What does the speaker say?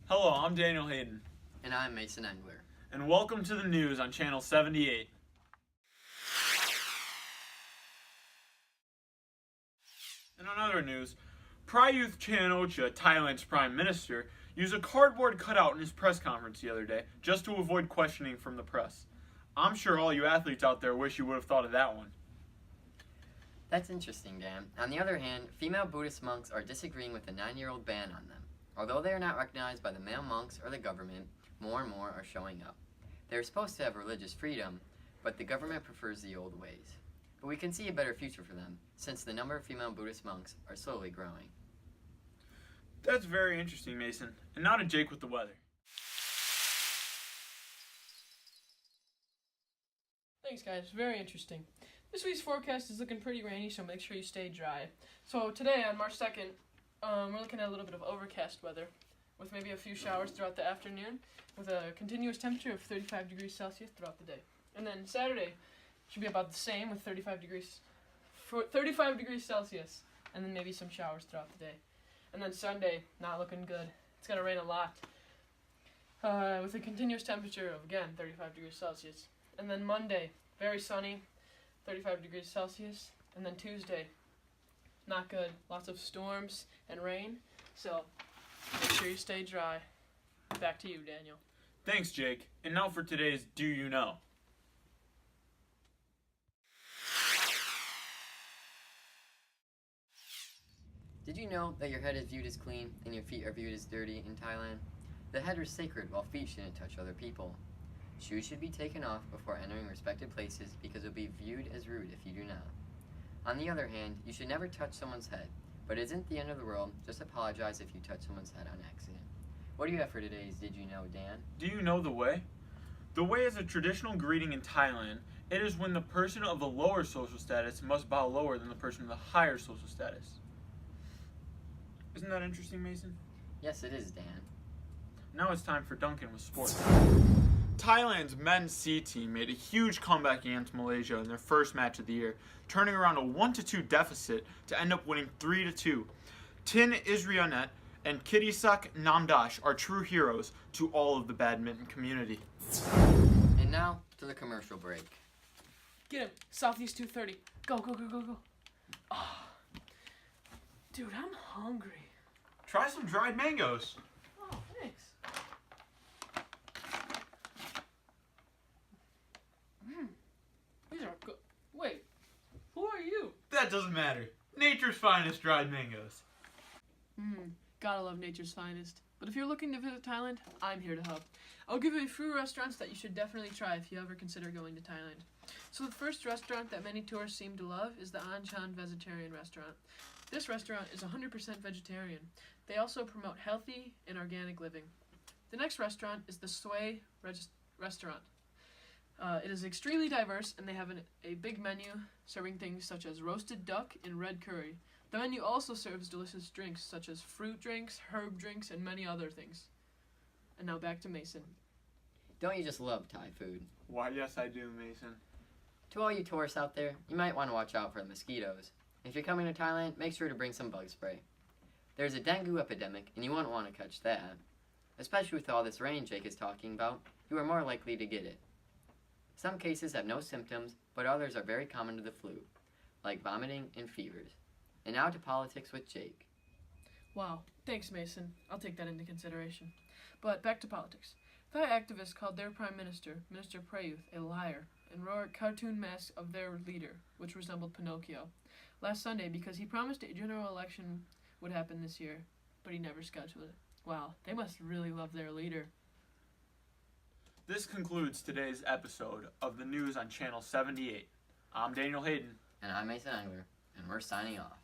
Hello, I'm Daniel Hayden. And I'm Mason Engler. And welcome to the news on Channel 78. And on other news, Prayuth Chan-o-cha, Thailand's Prime Minister, used a cardboard cutout in his press conference the other day just to avoid questioning from the press. I'm sure all you athletes out there wish you would have thought of that one. That's interesting, Dan. On the other hand, female Buddhist monks are disagreeing with the 9-year-old ban on them. Although they are not recognized by the male monks or the government, more and more are showing up. They are supposed to have religious freedom, but the government prefers the old ways. But we can see a better future for them, since the number of female Buddhist monks are slowly growing. That's very interesting, Mason. And now to Jake with the weather. Thanks, guys. Very interesting. This week's forecast is looking pretty rainy, so make sure you stay dry. So today, on March 2nd, we're looking at a little bit of overcast weather, with maybe a few showers throughout the afternoon, with a continuous temperature of 35 degrees Celsius throughout the day. And then Saturday should be about the same, with 35 degrees Celsius, and then maybe some showers throughout the day. And then Sunday, not looking good. It's going to rain a lot, with a continuous temperature of, again, 35 degrees Celsius. And then Monday, very sunny, 35 degrees Celsius. And then Tuesday, not good. Lots of storms and rain. So make sure you stay dry. Back to you, Daniel. Thanks, Jake. And now for today's Do You Know? Did you know that your head is viewed as clean and your feet are viewed as dirty in Thailand? The head is sacred while feet shouldn't touch other people. Shoes should be taken off before entering respected places because it will be viewed as rude if you do not. On the other hand, you should never touch someone's head, but it isn't the end of the world. Just apologize if you touch someone's head on accident. What do you have for today's Did You Know, Dan? Do you know the way? The way is a traditional greeting in Thailand. It is when the person of the lower social status must bow lower than the person of the higher social status. Isn't that interesting, Mason? Yes, it is, Dan. Now it's time for Duncan with sports. Thailand's men's C team made a huge comeback against Malaysia in their first match of the year, turning around a 1-2 deficit to end up winning 3-2. Tin Israenet and Kitisak Namdash are true heroes to all of the badminton community. And now to the commercial break. Get him. Southeast 230. Go, go, go, go, go. Oh. Dude, I'm hungry. Try some dried mangoes. Oh, thanks. These are good. Wait, who are you? That doesn't matter. Nature's finest dried mangoes. Gotta love nature's finest. But if you're looking to visit Thailand, I'm here to help. I'll give you a few restaurants that you should definitely try if you ever consider going to Thailand. So the first restaurant that many tourists seem to love is the Anchan Vegetarian Restaurant. This restaurant is 100% vegetarian. They also promote healthy and organic living. The next restaurant is the Sway Restaurant. It is extremely diverse, and they have a big menu serving things such as roasted duck and red curry. The menu also serves delicious drinks such as fruit drinks, herb drinks, and many other things. And now back to Mason. Don't you just love Thai food? Why, yes, I do, Mason. To all you tourists out there, you might want to watch out for the mosquitoes. If you're coming to Thailand, make sure to bring some bug spray. There's a dengue epidemic, and you won't want to catch that. Especially with all this rain Jake is talking about, you are more likely to get it. Some cases have no symptoms, but others are very common to the flu, like vomiting and fevers. And now to politics with Jake. Wow, thanks, Mason. I'll take that into consideration. But back to politics. Thai activists called their Prime Minister, Minister Prayuth, a liar, and wore a cartoon mask of their leader, which resembled Pinocchio, last Sunday because he promised a general election would happen this year, but he never scheduled it. Wow, they must really love their leader. This concludes today's episode of the news on Channel 78. I'm Daniel Hayden. And I'm Mason Engler, and we're signing off.